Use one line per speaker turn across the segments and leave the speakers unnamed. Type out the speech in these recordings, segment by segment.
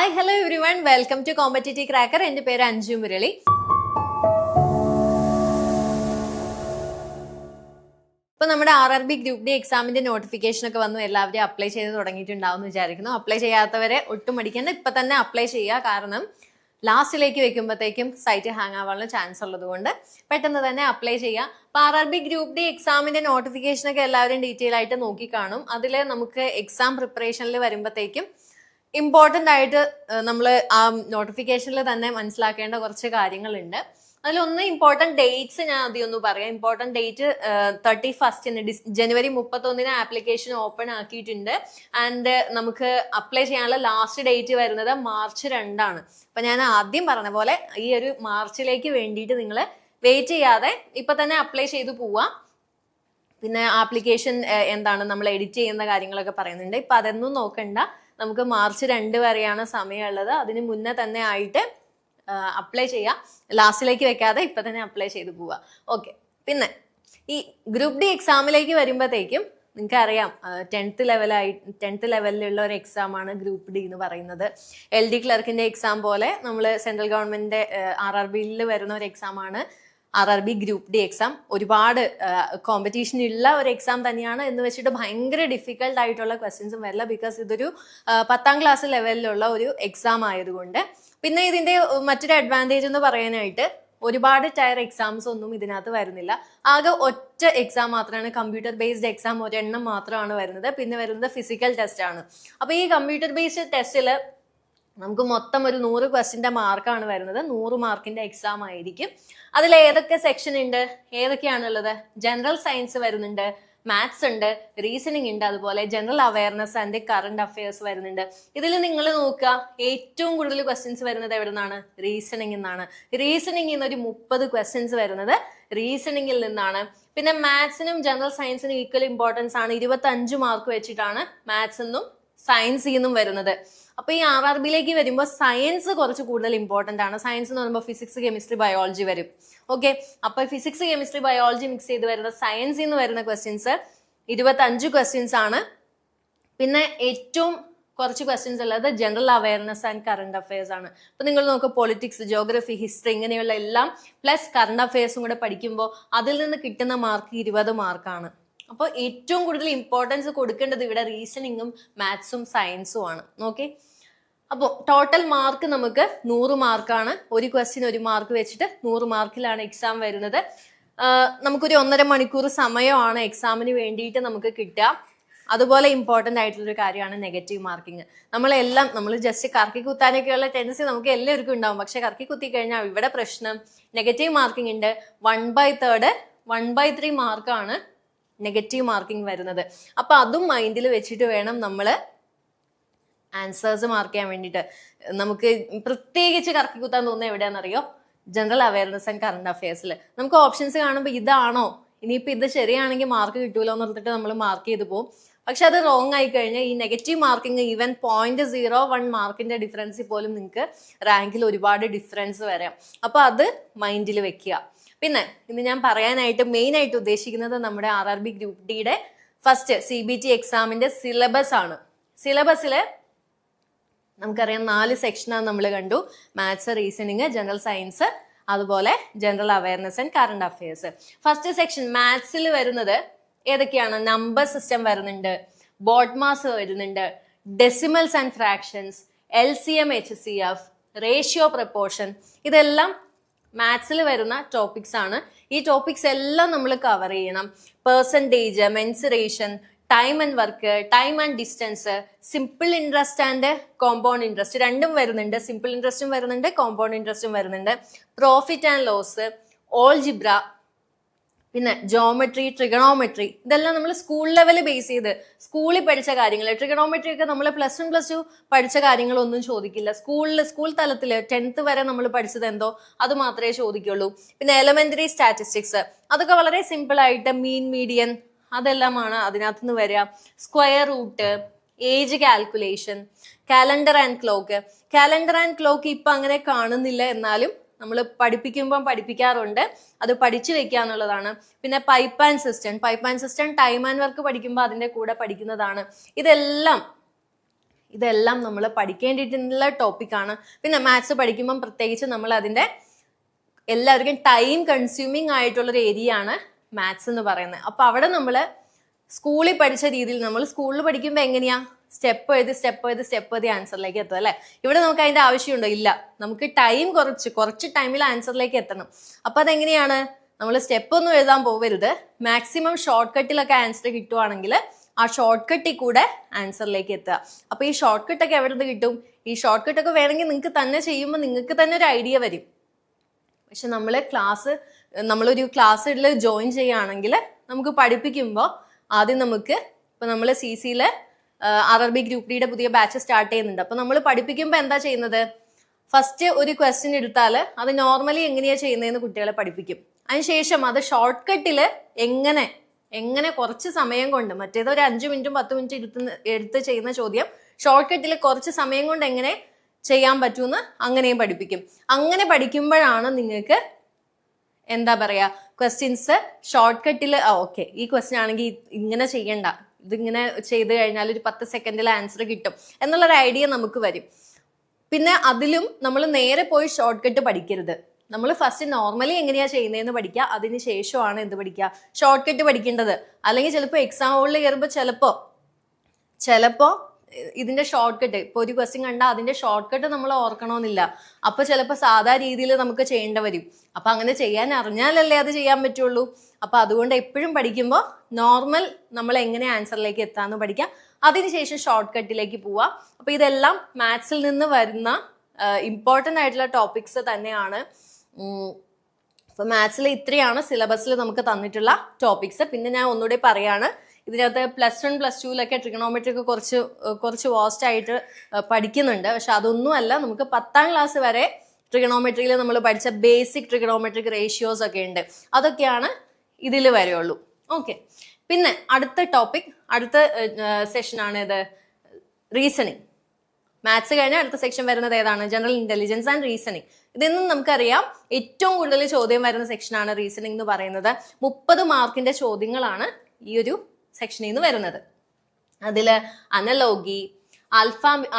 Hi hello everyone, welcome to competitive cracker. എൻ്റെ പേര് അഞ്ജു മുരളി. ഇപ്പോൾ നമ്മുടെ RRB ഗ്രൂപ്പ് ഡി എക്സാമിന്റെ നോട്ടിഫിക്കേഷൻ ഒക്കെ വന്നു, എല്ലാവരും അപ്ലൈ ചെയ്ത് തുടങ്ങിയിട്ടുണ്ടാവും എന്ന് വിചാരിക്കുന്നു. അപ്ലൈ ചെയ്യാത്തവരെ ഒട്ടും മടിക്കേണ്ട, ഇപ്പം തന്നെ അപ്ലൈ ചെയ്യുക. കാരണം ലാസ്റ്റിലേക്ക് വെക്കുമ്പോഴത്തേക്കും സൈറ്റ് ഹാങ് ആവാനുള്ള ചാൻസ് ഉള്ളത് കൊണ്ട് പെട്ടെന്ന് തന്നെ അപ്ലൈ ചെയ്യുക. അപ്പോൾ RRB ഗ്രൂപ്പ് ഡി എക്സാമിന്റെ നോട്ടിഫിക്കേഷൻ ഒക്കെ എല്ലാവരും ഡീറ്റെയിൽ ആയിട്ട് നോക്കി കാണും. അതിൽ നമുക്ക് എക്സാം പ്രിപ്പറേഷനിൽ വരുമ്പോഴത്തേക്കും ഇമ്പോർട്ടൻ്റ് ആയിട്ട് നമ്മൾ ആ നോട്ടിഫിക്കേഷനിൽ തന്നെ മനസ്സിലാക്കേണ്ട കുറച്ച് കാര്യങ്ങളുണ്ട്. അതിലൊന്ന് ഇമ്പോർട്ടൻറ്റ് ഡേറ്റ്സ് ഞാൻ ആദ്യം ഒന്ന് പറയാം. ഇമ്പോർട്ടൻറ്റ് ഡേറ്റ് 31 ജനുവരി 31 ആപ്ലിക്കേഷൻ ഓപ്പൺ ആക്കിയിട്ടുണ്ട്. ആൻഡ് നമുക്ക് അപ്ലൈ ചെയ്യാനുള്ള ലാസ്റ്റ് ഡേറ്റ് വരുന്നത് മാർച്ച് 2. അപ്പം ഞാൻ ആദ്യം പറഞ്ഞ പോലെ ഈ ഒരു മാർച്ചിലേക്ക് വേണ്ടിയിട്ട് നിങ്ങൾ വെയിറ്റ് ചെയ്യാതെ ഇപ്പം തന്നെ അപ്ലൈ ചെയ്ത് പോവാം. പിന്നെ ആപ്ലിക്കേഷൻ എന്താണ് നമ്മൾ എഡിറ്റ് ചെയ്യുന്ന കാര്യങ്ങളൊക്കെ പറയുന്നുണ്ട്. ഇപ്പം അതൊന്നും നോക്കണ്ട, നമുക്ക് മാർച്ച് 2 വരെയാണ് സമയമുള്ളത്. അതിന് മുന്നേ തന്നെ ആയിട്ട് അപ്ലൈ ചെയ്യാം. ലാസ്റ്റിലേക്ക് വെക്കാതെ ഇപ്പം തന്നെ അപ്ലൈ ചെയ്ത് പോവുക. ഓക്കെ, പിന്നെ ഈ ഗ്രൂപ്പ് ഡി എക്സാമിലേക്ക് വരുമ്പോഴത്തേക്കും നിങ്ങൾക്കറിയാം 10th ലെവലിലുള്ള ഒരു എക്സാമാണ് ഗ്രൂപ്പ് ഡി എന്ന് പറയുന്നത്. LD ക്ലർക്കിൻ്റെ എക്സാം പോലെ നമ്മൾ സെൻട്രൽ ഗവൺമെൻറ്റിൻ്റെ RRBയിൽ വരുന്ന ഒരു എക്സാമാണ് RRB ഗ്രൂപ്പ് ഡി എക്സാം. ഒരുപാട് കോമ്പറ്റീഷൻ ഉള്ള ഒരു എക്സാം തന്നെയാണ് എന്ന് വെച്ചിട്ട് ഭയങ്കര ഡിഫിക്കൽട്ട് ആയിട്ടുള്ള ക്വസ്റ്റ്യൻസും വരില്ല. ബിക്കോസ് ഇതൊരു 10ാം ക്ലാസ് ലെവലിലുള്ള ഒരു എക്സാം ആയതുകൊണ്ട്. പിന്നെ ഇതിന്റെ മറ്റൊരു അഡ്വാൻറ്റേജ് എന്ന് പറയാനായിട്ട് ഒരുപാട് ടയർ എക്സാംസ് ഒന്നും ഇതിനകത്ത് വരുന്നില്ല. ആകെ ഒറ്റ എക്സാം മാത്രമാണ്, കമ്പ്യൂട്ടർ ബേസ്ഡ് എക്സാം ഒരെണ്ണം മാത്രമാണ് വരുന്നത്. പിന്നെ വരുന്നത് ഫിസിക്കൽ ടെസ്റ്റ് ആണ്. അപ്പോൾ ഈ കമ്പ്യൂട്ടർ ബേസ്ഡ് ടെസ്റ്റിൽ നമുക്ക് മൊത്തം ഒരു 100 ക്വസ്റ്റിന്റെ മാർക്കാണ് വരുന്നത്. 100 മാർക്കിന്റെ എക്സാം ആയിരിക്കും. അതിൽ ഏതൊക്കെ സെക്ഷൻ ഉണ്ട്, ഏതൊക്കെയാണുള്ളത്? ജനറൽ സയൻസ് വരുന്നുണ്ട്, മാത്സ് ഉണ്ട്, റീസണിങ് ഉണ്ട്, അതുപോലെ general awareness and current affairs വരുന്നുണ്ട്. ഇതിൽ നിങ്ങൾ നോക്കുക, ഏറ്റവും കൂടുതൽ ക്വസ്റ്റ്യൻസ് വരുന്നത് എവിടെ നിന്നാണ്? റീസണിങ് നിന്നാണ്. റീസണിങ്ങിൽ നിന്ന് ഒരു 30 ക്വസ്റ്റ്യൻസ് വരുന്നത് റീസണിങ്ങിൽ നിന്നാണ്. പിന്നെ മാത്സിനും ജനറൽ സയൻസിനും ഈക്വൽ ഇമ്പോർട്ടൻസ് ആണ്. 25 മാർക്ക് വെച്ചിട്ടാണ് മാത്സ് എന്നും സയൻസിൽ നിന്നും വരുന്നത്. അപ്പൊ ഈ RRBയിലേക്ക് വരുമ്പോൾ സയൻസ് കുറച്ച് കൂടുതൽ ഇമ്പോർട്ടന്റ് ആണ്. സയൻസ് എന്ന് പറയുമ്പോൾ ഫിസിക്സ്, കെമിസ്ട്രി, ബയോളജി വരും. ഓക്കെ, അപ്പൊ ഫിസിക്സ്, കെമിസ്ട്രി, ബയോളജി മിക്സ് ചെയ്ത് വരുന്ന സയൻസിൽ നിന്ന് വരുന്ന ക്വസ്റ്റ്യൻസ് 25 ക്വസ്റ്റ്യൻസ് ആണ്. പിന്നെ ഏറ്റവും കുറച്ച് ക്വസ്റ്റ്യൻസ് ഉള്ളത് general awareness and current affairs ആണ്. അപ്പൊ നിങ്ങൾ നോക്കുക, പൊളിറ്റിക്സ്, ജോഗ്രഫി, ഹിസ്റ്ററി ഇങ്ങനെയുള്ള എല്ലാം പ്ലസ് കറണ്ട് അഫയേഴ്സും കൂടെ പഠിക്കുമ്പോൾ അതിൽ നിന്ന് കിട്ടുന്ന മാർക്ക് 20 മാർക്കാണ്. അപ്പോൾ ഏറ്റവും കൂടുതൽ ഇമ്പോർട്ടൻസ് കൊടുക്കേണ്ടത് ഇവിടെ റീസണിങ്ങും മാത്സും സയൻസും ആണ്. ഓക്കെ, അപ്പോൾ ടോട്ടൽ മാർക്ക് നമുക്ക് 100 മാർക്കാണ്. ഒരു ക്വസ്റ്റ്യൻ 1 മാർക്ക് വെച്ചിട്ട് 100 മാർക്കിലാണ് എക്സാം വരുന്നത്. നമുക്കൊരു 1.5 മണിക്കൂർ സമയമാണ് എക്സാമിന് വേണ്ടിയിട്ട് നമുക്ക് കിട്ടുക. അതുപോലെ ഇമ്പോർട്ടൻ്റ് ആയിട്ടുള്ളൊരു കാര്യമാണ് നെഗറ്റീവ് മാർക്കിങ്. നമ്മൾ ജസ്റ്റ് കറക്കി കുത്താനൊക്കെയുള്ള ടെൻഡൻസി നമുക്ക് എല്ലാവർക്കും ഉണ്ടാവും. പക്ഷെ കറക്കി കുത്തി കഴിഞ്ഞാൽ ഇവിടെ പ്രശ്നം നെഗറ്റീവ് മാർക്കിംഗ് ഉണ്ട്. 1/3 1/3 മാർക്കാണ് നെഗറ്റീവ് മാർക്കിംഗ് വരുന്നത്. അപ്പൊ അതും മൈൻഡിൽ വെച്ചിട്ട് വേണം നമ്മൾ ആൻസേഴ്സ് മാർക്ക് ചെയ്യാൻ വേണ്ടിയിട്ട്. നമുക്ക് പ്രത്യേകിച്ച് കറക്കി കുത്താൻ തോന്നുന്നത് എവിടെയാണെന്നറിയോ? ജനറൽ അവയർനെസ് ആൻഡ് കറണ്ട് അഫയേഴ്സിൽ. നമുക്ക് ഓപ്ഷൻസ് കാണുമ്പോൾ ഇതാണോ, ഇനിയിപ്പോൾ ഇത് ശരിയാണെങ്കിൽ മാർക്ക് കിട്ടൂലോ എന്ന് പറഞ്ഞിട്ട് നമ്മൾ മാർക്ക് ചെയ്ത് പോകും. പക്ഷെ അത് റോങ് ആയി കഴിഞ്ഞാൽ ഈ നെഗറ്റീവ് മാർക്കിംഗ് ഈവൻ 0.01 മാർക്കിന്റെ ഡിഫറൻസിൽ പോലും നിങ്ങൾക്ക് റാങ്കിൽ ഒരുപാട് ഡിഫറൻസ് വരാം. അപ്പൊ അത് മൈൻഡിൽ വെക്കുക. പിന്നെ ഇന്ന് ഞാൻ പറയാനായിട്ട് മെയിൻ ആയിട്ട് ഉദ്ദേശിക്കുന്നത് നമ്മുടെ RRB ഗ്രൂപ്പ് ഡിയുടെ ഫസ്റ്റ് CBT എക്സാമിന്റെ സിലബസ് ആണ്. സിലബസില് നമുക്കറിയാം 4 സെക്ഷനാണ് നമ്മൾ കണ്ടു. മാത്സ്, റീസണിങ്, ജനറൽ സയൻസ്, അതുപോലെ general awareness and current affairs. First section മാത്സിൽ വരുന്നത് ഏതൊക്കെയാണ്? നമ്പർ സിസ്റ്റം വരുന്നുണ്ട്, ബോർഡ് മാസ് വരുന്നുണ്ട്, decimals and fractions, LCM, HCF, ratio, proportion. ഇതെല്ലാം മാത്സിൽ വരുന്ന ടോപ്പിക്സ് ആണ്. ഈ ടോപ്പിക്സ് എല്ലാം നമ്മൾ കവർ ചെയ്യണം. Percentage, mensuration, time and work, time and distance, simple interest and compound interest രണ്ടും വരുന്നുണ്ട്. സിമ്പിൾ ഇൻട്രസ്റ്റും വരുന്നുണ്ട്, കോമ്പൗണ്ട് ഇൻട്രസ്റ്റും വരുന്നുണ്ട്. പ്രോഫിറ്റ് ആൻഡ് ലോസ്, ഓൾജിബ്ര, പിന്നെ ജോമെട്രി, ട്രിഗണോമെട്രി. ഇതെല്ലാം നമ്മൾ സ്കൂൾ ലെവൽ ബേസ് ചെയ്ത് സ്കൂളിൽ പഠിച്ച കാര്യങ്ങൾ. ട്രിഗണോമെട്രി ഒക്കെ നമ്മൾ +1 +2 പഠിച്ച കാര്യങ്ങളൊന്നും ചോദിക്കില്ല. സ്കൂൾ തലത്തിൽ 10th വരെ നമ്മൾ പഠിച്ചത് എന്തോ അത് മാത്രമേ ചോദിക്കുള്ളൂ. പിന്നെ എലമെന്ററി സ്റ്റാറ്റിസ്റ്റിക്സ്, അതൊക്കെ വളരെ സിമ്പിൾ ആയിട്ട് മീൻ, മീഡിയൻ അതെല്ലാമാണ് അതിനകത്ത് നിന്ന് വരിക. Square root, age calculation, calendar and clock. Calendar and clock ഇപ്പൊ അങ്ങനെ കാണുന്നില്ല, എന്നാലും നമ്മൾ പഠിപ്പിക്കുമ്പം പഠിപ്പിക്കാറുണ്ട്. അത് പഠിച്ചു വെക്കുക എന്നുള്ളതാണ്. പിന്നെ pipe and system time and work പഠിക്കുമ്പോൾ അതിന്റെ കൂടെ പഠിക്കുന്നതാണ്. ഇതെല്ലാം ഇതെല്ലാം നമ്മൾ പഠിക്കേണ്ടിയിട്ടുള്ള ടോപ്പിക്കാണ്. പിന്നെ മാത്സ് പഠിക്കുമ്പം പ്രത്യേകിച്ച് നമ്മൾ അതിൻ്റെ എല്ലാവർക്കും ടൈം കൺസ്യൂമിങ് ആയിട്ടുള്ളൊരു ഏരിയ ആണ് മാത്സ് എന്ന് പറയുന്നത്. അപ്പോൾ അവിടെ നമ്മൾ സ്കൂളിൽ പഠിച്ച രീതിയിൽ നമ്മൾ സ്കൂളിൽ പഠിക്കുമ്പോൾ എങ്ങനെയാ സ്റ്റെപ്പ് എഴുതി ആൻസറിലേക്ക് എത്തുക അല്ലേ. ഇവിടെ നമുക്ക് അതിന്റെ ആവശ്യമുണ്ടോ? ഇല്ല. നമുക്ക് ടൈം കുറച്ച് ടൈമിൽ ആൻസറിലേക്ക് എത്തണം. അപ്പൊ അതെങ്ങനെയാണ്? നമ്മൾ സ്റ്റെപ്പ് ഒന്നും എഴുതാൻ പോകരുത്. മാക്സിമം ഷോർട്ട് കട്ടിലൊക്കെ ആൻസർ കിട്ടുവാണെങ്കിൽ ആ ഷോർട്ട് കട്ടിൽ കൂടെ ആൻസറിലേക്ക് എത്തുക. അപ്പൊ ഈ ഷോർട്ട് കട്ടൊക്കെ എവിടെ നിന്ന് കിട്ടും? ഈ ഷോർട്ട് കട്ടൊക്കെ വേണമെങ്കിൽ നിങ്ങൾക്ക് തന്നെ ചെയ്യുമ്പോൾ നിങ്ങൾക്ക് തന്നെ ഒരു ഐഡിയ വരും. പക്ഷെ നമ്മളൊരു ക്ലാസ്സിൽ ജോയിൻ ചെയ്യുകയാണെങ്കിൽ നമുക്ക് പഠിപ്പിക്കുമ്പോൾ ആദ്യം നമുക്ക് ഇപ്പൊ നമ്മൾ CC-യില് RRB ഗ്രൂപ്പ് ഡിയുടെ പുതിയ ബാച്ച് സ്റ്റാർട്ട് ചെയ്യുന്നുണ്ട്. അപ്പൊ നമ്മൾ പഠിപ്പിക്കുമ്പോൾ എന്താ ചെയ്യുന്നത്? ഫസ്റ്റ് ഒരു ക്വസ്റ്റ്യൻ എടുത്താൽ അത് നോർമലി എങ്ങനെയാ ചെയ്യുന്നതെന്ന് കുട്ടികളെ പഠിപ്പിക്കും. അതിനുശേഷം അത് ഷോർട്ട് കട്ടിൽ എങ്ങനെ കുറച്ച് സമയം കൊണ്ട്, മറ്റേത് ഒരു 5 മിനിറ്റും 10 മിനിറ്റ് എടുത്ത് ചെയ്യുന്ന ചോദ്യം ഷോർട്ട് കട്ടിൽ കുറച്ച് സമയം കൊണ്ട് എങ്ങനെ ചെയ്യാൻ പറ്റുമെന്ന് അങ്ങനെയും പഠിപ്പിക്കും. അങ്ങനെ പഠിക്കുമ്പോഴാണ് നിങ്ങൾക്ക് എന്താ പറയാ ക്വസ്റ്റ്യൻസ് ഷോർട്ട് കട്ടിൽ ഓക്കെ ഈ ക്വസ്റ്റ്യൻ ആണെങ്കിൽ ഇങ്ങനെ ചെയ്യണ്ട, ഇതിങ്ങനെ ചെയ്ത് കഴിഞ്ഞാൽ ഒരു 10 സെക്കൻഡിൽ ആൻസർ കിട്ടും എന്നുള്ളൊരു ഐഡിയ നമുക്ക് വരും. പിന്നെ അതിലും നമ്മൾ നേരെ പോയി ഷോർട്ട് കട്ട് പഠിക്കരുത്. നമ്മൾ ഫസ്റ്റ് നോർമലി എങ്ങനെയാ ചെയ്യുന്നതെന്ന് പഠിക്കുക, അതിന് ശേഷമാണ് എന്ത് പഠിക്കുക, ഷോർട്ട് കട്ട് പഠിക്കേണ്ടത്. അല്ലെങ്കിൽ ചിലപ്പോൾ എക്സാം ഹോളിൽ കയറുമ്പോൾ ചിലപ്പോ ഇതിന്റെ ഷോർട്ട് കട്ട്, ഇപ്പൊ ഒരു ക്വസ്റ്റ്യൻ കണ്ടാൽ അതിന്റെ ഷോർട്ട് കട്ട് നമ്മൾ ഓർക്കണമെന്നില്ല. അപ്പൊ ചിലപ്പോൾ സാധാ രീതിയിൽ നമുക്ക് ചെയ്യേണ്ട വരും. അപ്പൊ അങ്ങനെ ചെയ്യാൻ അറിഞ്ഞാലല്ലേ അത് ചെയ്യാൻ പറ്റുള്ളൂ. അപ്പൊ അതുകൊണ്ട് എപ്പോഴും പഠിക്കുമ്പോൾ നോർമൽ നമ്മൾ എങ്ങനെ ആൻസറിലേക്ക് എത്താന്ന് പഠിക്കാം, അതിനുശേഷം ഷോർട്ട് കട്ടിലേക്ക് പോവാ. അപ്പൊ ഇതെല്ലാം മാത്സിൽ നിന്ന് വരുന്ന ഇമ്പോർട്ടൻ്റ് ആയിട്ടുള്ള ടോപ്പിക്സ് തന്നെയാണ്. ഇപ്പൊ മാത്സിൽ ഇത്രയാണ് സിലബസിൽ നമുക്ക് തന്നിട്ടുള്ള ടോപ്പിക്സ്. പിന്നെ ഞാൻ ഒന്നുകൂടി പറയാണ്, ഇതിനകത്ത് +1 +2 ട്രിഗണോമെട്രി ഒക്കെ കുറച്ച് വാസ്റ്റ് ആയിട്ട് പഠിക്കുന്നുണ്ട്. പക്ഷെ അതൊന്നും അല്ല, നമുക്ക് 10ാം ക്ലാസ് വരെ ട്രിഗണോമെട്രിയിൽ നമ്മൾ പഠിച്ച ബേസിക് ട്രിഗണോമെട്രിക് റേഷ്യോസ് ഒക്കെ ഉണ്ട്. അതൊക്കെയാണ് ഇതിൽ വരെയുള്ളൂ. ഓക്കെ. പിന്നെ അടുത്ത സെഷനാണ് ഇത് റീസണിങ്. മാത്സ് കഴിഞ്ഞാൽ അടുത്ത സെക്ഷൻ വരുന്നത് ഏതാണ്? General intelligence and reasoning. ഇതൊന്നും നമുക്കറിയാം ഏറ്റവും കൂടുതൽ ചോദ്യം വരുന്ന സെക്ഷനാണ് റീസണിങ് എന്ന് പറയുന്നത്. 30 മാർക്കിന്റെ ചോദ്യങ്ങളാണ് ഈ ഒരു സെക്ഷനിൽ നിന്ന് വരുന്നത്. അതിൽ analogy,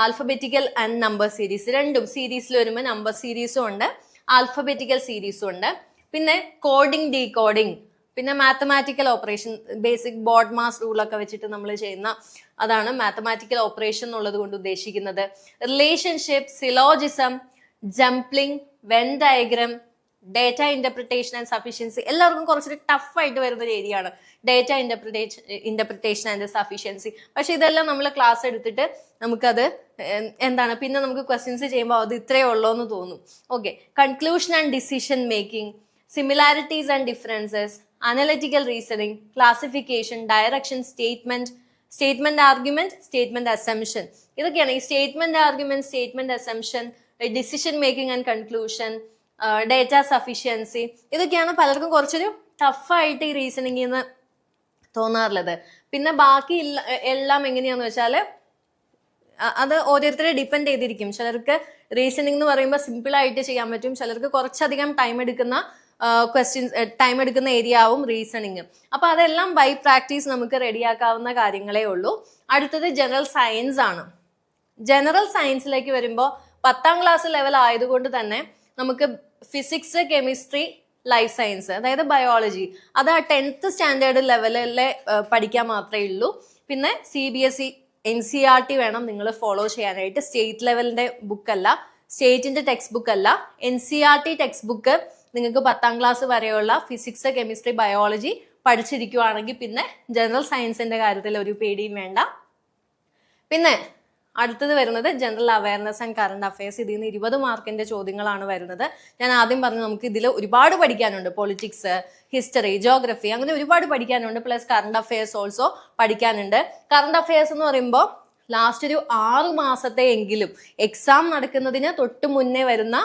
alphabetical and number series, രണ്ടും സീരീസിൽ വരുമ്പോൾ നമ്പർ സീരീസും ഉണ്ട്, ആൽഫബറ്റിക്കൽ സീരീസും ഉണ്ട്. പിന്നെ കോഡിംഗ്, ഡീകോഡിംഗ്, പിന്നെ mathematical operation, basic BODMAS റൂളൊക്കെ വെച്ചിട്ട് നമ്മൾ ചെയ്യുന്ന അതാണ് മാത്തമാറ്റിക്കൽ ഓപ്പറേഷൻ എന്നുള്ളത് കൊണ്ട് ഉദ്ദേശിക്കുന്നത്. Relationship, syllogism, jumbling, Venn diagram, data interpretation and sufficiency. എല്ലാവർക്കും കുറച്ചൊരു ടഫായിട്ട് വരുന്ന ഒരു ഏരിയ ആണ് ഡേറ്റ ഇന്റർപ്രിട്ടേഷൻ ആൻഡ് സഫിഷ്യൻസി. പക്ഷെ ഇതെല്ലാം നമ്മൾ ക്ലാസ് എടുത്തിട്ട് നമുക്കത് എന്താണ് പിന്നെ നമുക്ക് ക്വസ്റ്റ്യൻസ് ചെയ്യുമ്പോൾ അത് ഇത്രയേ ഉള്ളൂ എന്ന് തോന്നും. Okay. Conclusion and decision making, similarities and differences, analytical reasoning, classification, direction, statement argument, statement assumption. ഇതൊക്കെയാണ് ഈ statement argument, statement assumption, decision making and conclusion, data sufficiency. ഇതൊക്കെയാണ് പലർക്കും കുറച്ചൊരു ടഫായിട്ട് ഈ റീസണിംഗിൽ നിന്ന് തോന്നാറുള്ളത്. പിന്നെ ബാക്കി എല്ലാം എങ്ങനെയാന്ന് വെച്ചാൽ അത് ഓരോരുത്തരെ ഡിപ്പെൻഡ് ചെയ്തിരിക്കും. ചിലർക്ക് റീസണിംഗ് എന്ന് പറയുമ്പോൾ സിമ്പിൾ ആയിട്ട് ചെയ്യാൻ പറ്റും, ചിലർക്ക് കുറച്ചധികം ടൈം എടുക്കുന്ന ഏരിയ ആവും റീസണിങ്. അപ്പൊ അതെല്ലാം ബൈ പ്രാക്ടീസ് നമുക്ക് റെഡിയാക്കാവുന്ന കാര്യങ്ങളേ ഉള്ളൂ. അടുത്തത് ജനറൽ സയൻസ് ആണ്. ജനറൽ സയൻസിലേക്ക് വരുമ്പോൾ 10ാം ക്ലാസ് ലെവൽ ആയതുകൊണ്ട് തന്നെ നമുക്ക് ഫിസിക്സ്, കെമിസ്ട്രി, ലൈഫ് സയൻസ്, അതായത് ബയോളജി, അത് ആ 10th സ്റ്റാൻഡേർഡ് ലെവലിലെ പഠിക്കാൻ മാത്രമേ ഉള്ളൂ. പിന്നെ CBSE NCERT വേണം നിങ്ങൾ ഫോളോ ചെയ്യാനായിട്ട്. സ്റ്റേറ്റ് ലെവലിന്റെ ബുക്കല്ല, സ്റ്റേറ്റിന്റെ ടെക്സ്റ്റ് ബുക്ക് അല്ല. NCERT ടെക്സ്റ്റ് ബുക്ക് നിങ്ങൾക്ക് 10ാം ക്ലാസ് വരെയുള്ള ഫിസിക്സ്, കെമിസ്ട്രി, ബയോളജി പഠിച്ചിരിക്കുവാണെങ്കിൽ പിന്നെ ജനറൽ സയൻസിന്റെ കാര്യത്തിൽ ഒരു പേടിയും വേണ്ട. പിന്നെ അടുത്തത് വരുന്നത് general awareness and current affairs. ഇതിൽ നിന്ന് 20 മാർക്കിന്റെ ചോദ്യങ്ങളാണ് വരുന്നത്. ഞാൻ ആദ്യം പറഞ്ഞു നമുക്ക് ഇതിൽ ഒരുപാട് പഠിക്കാനുണ്ട്. പൊളിറ്റിക്സ്, ഹിസ്റ്ററി, ജോഗ്രഫി, അങ്ങനെ ഒരുപാട് പഠിക്കാനുണ്ട്. പ്ലസ് കറണ്ട് അഫയേഴ്സ് ഓൾസോ പഠിക്കാനുണ്ട്. കറണ്ട് അഫയേഴ്സ് എന്ന് പറയുമ്പോൾ ലാസ്റ്റ് ഒരു 6 മാസത്തെ എങ്കിലും എക്സാം നടക്കുന്നതിന് തൊട്ട് മുന്നേ വരുന്ന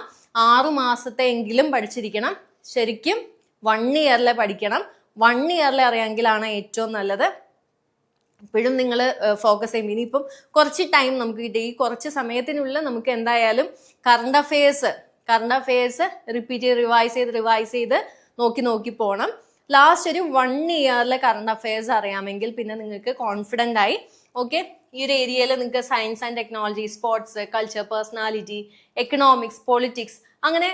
6 മാസത്തെ എങ്കിലും പഠിച്ചിരിക്കണം. ശരിക്കും 1 ഇയറിലെ പഠിക്കണം. 1 ഇയറിലെ അറിയാമെങ്കിലാണ് ഏറ്റവും നല്ലത്. ഇപ്പോഴും നിങ്ങൾ ഫോക്കസ് ചെയ്യും. ഇനിയിപ്പം കുറച്ച് ടൈം നമുക്ക് കിട്ടി, ഈ കുറച്ച് സമയത്തിനുള്ളിൽ നമുക്ക് എന്തായാലും കറണ്ട് അഫയേഴ്സ് റിവൈസ് ചെയ്ത് നോക്കി പോകണം. ലാസ്റ്റ് ഒരു 1 ഇയറിലെ കറണ്ട് അഫയേഴ്സ് അറിയാമെങ്കിൽ പിന്നെ നിങ്ങൾക്ക് കോൺഫിഡൻ്റ് ആയി ഓക്കെ ഈ ഒരു ഏരിയയിൽ നിങ്ങൾക്ക് science and technology, sports, culture, personality, economics, politics, അങ്ങനെ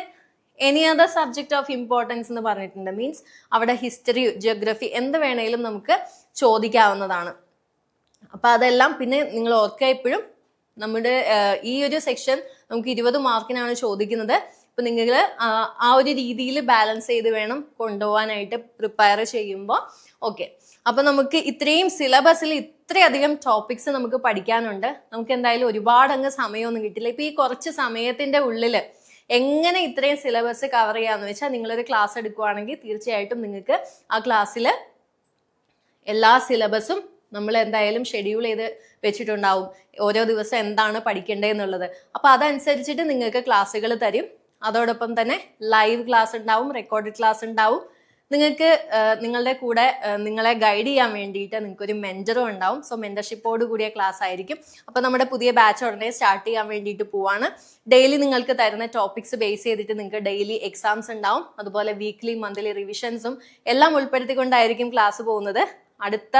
any other subject of importance എന്ന് പറഞ്ഞിട്ടുണ്ട്. മീൻസ് അവിടെ ഹിസ്റ്ററി, ജിയോഗ്രഫി എന്ത് വേണേലും നമുക്ക് ചോദിക്കാവുന്നതാണ്. അപ്പൊ അതെല്ലാം പിന്നെ നിങ്ങൾ ഓർക്കുക എപ്പോഴും, നമ്മുടെ ഈ ഒരു സെക്ഷൻ നമുക്ക് 20 മാർക്കിനാണ് ചോദിക്കുന്നത്. അപ്പൊ നിങ്ങൾ ആ ഒരു രീതിയിൽ ബാലൻസ് ചെയ്ത് വേണം കൊണ്ടുപോകാനായിട്ട് പ്രിപ്പയർ ചെയ്യുമ്പോൾ. ഓക്കെ, അപ്പൊ നമുക്ക് ഇത്രയും സിലബസിൽ ഇത്രയധികം ടോപ്പിക്സ് നമുക്ക് പഠിക്കാനുണ്ട്. നമുക്ക് എന്തായാലും ഒരുപാട് അങ്ങ് സമയമൊന്നും കിട്ടില്ല. ഇപ്പൊ ഈ കുറച്ച് സമയത്തിന്റെ ഉള്ളിൽ എങ്ങനെ ഇത്രയും സിലബസ് കവർ ചെയ്യാന്ന് വെച്ചാൽ, നിങ്ങളൊരു ക്ലാസ് എടുക്കുവാണെങ്കിൽ തീർച്ചയായിട്ടും നിങ്ങൾക്ക് ആ ക്ലാസ്സിൽ എല്ലാ സിലബസും നമ്മൾ എന്തായാലും ഷെഡ്യൂൾ ചെയ്ത് വെച്ചിട്ടുണ്ടാവും, ഓരോ ദിവസം എന്താണ് പഠിക്കേണ്ടതെന്നുള്ളത്. അപ്പൊ അതനുസരിച്ചിട്ട് നിങ്ങൾക്ക് ക്ലാസ്സുകൾ തരും. അതോടൊപ്പം തന്നെ ലൈവ് ക്ലാസ് ഉണ്ടാവും, റെക്കോർഡഡ് ക്ലാസ് ഉണ്ടാവും. നിങ്ങൾക്ക് നിങ്ങളുടെ കൂടെ നിങ്ങളെ ഗൈഡ് ചെയ്യാൻ വേണ്ടിയിട്ട് നിങ്ങൾക്ക് ഒരു മെന്ററും ഉണ്ടാവും. സോ മെന്റർഷിപ്പോട് കൂടിയ ക്ലാസ് ആയിരിക്കും. അപ്പൊ നമ്മുടെ പുതിയ ബാച്ച് ഉടനെ സ്റ്റാർട്ട് ചെയ്യാൻ വേണ്ടിയിട്ട് പോവാണ്. ഡെയിലി നിങ്ങൾക്ക് തരുന്ന ടോപ്പിക്സ് ബേസ് ചെയ്തിട്ട് നിങ്ങൾക്ക് ഡെയിലി എക്സാംസ് ഉണ്ടാവും. അതുപോലെ വീക്ക്ലി, മന്ത്ലി റിവിഷൻസും എല്ലാം ഉൾപ്പെടുത്തിക്കൊണ്ടായിരിക്കും ക്ലാസ് പോകുന്നത്. അടുത്ത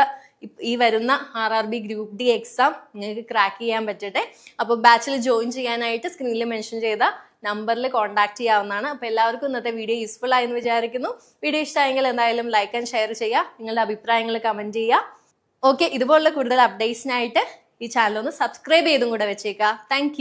ഈ വരുന്ന RRB ഗ്രൂപ്പ് ഡി എക്സാം നിങ്ങൾക്ക് ക്രാക്ക് ചെയ്യാൻ പറ്റട്ടെ. അപ്പോൾ ബാച്ചിൽ ജോയിൻ ചെയ്യാനായിട്ട് സ്ക്രീനിൽ മെൻഷൻ ചെയ്ത നമ്പറിൽ കോൺടാക്ട് ചെയ്യാവുന്നതാണ്. അപ്പോൾ എല്ലാവർക്കും ഇന്നത്തെ വീഡിയോ യൂസ്ഫുൾ ആയെന്ന് വിചാരിക്കുന്നു. വീഡിയോ ഇഷ്ടമായെങ്കിൽ എന്തായാലും ലൈക്ക് ആൻഡ് ഷെയർ ചെയ്യുക, നിങ്ങളുടെ അഭിപ്രായങ്ങൾ കമന്റ് ചെയ്യുക. ഓക്കെ, ഇതുപോലുള്ള കൂടുതൽ അപ്ഡേറ്റ്സിനായിട്ട് ഈ ചാനൽ ഒന്ന് സബ്സ്ക്രൈബ് ചെയ്തും കൂടെ വെച്ചേക്കുക. താങ്ക്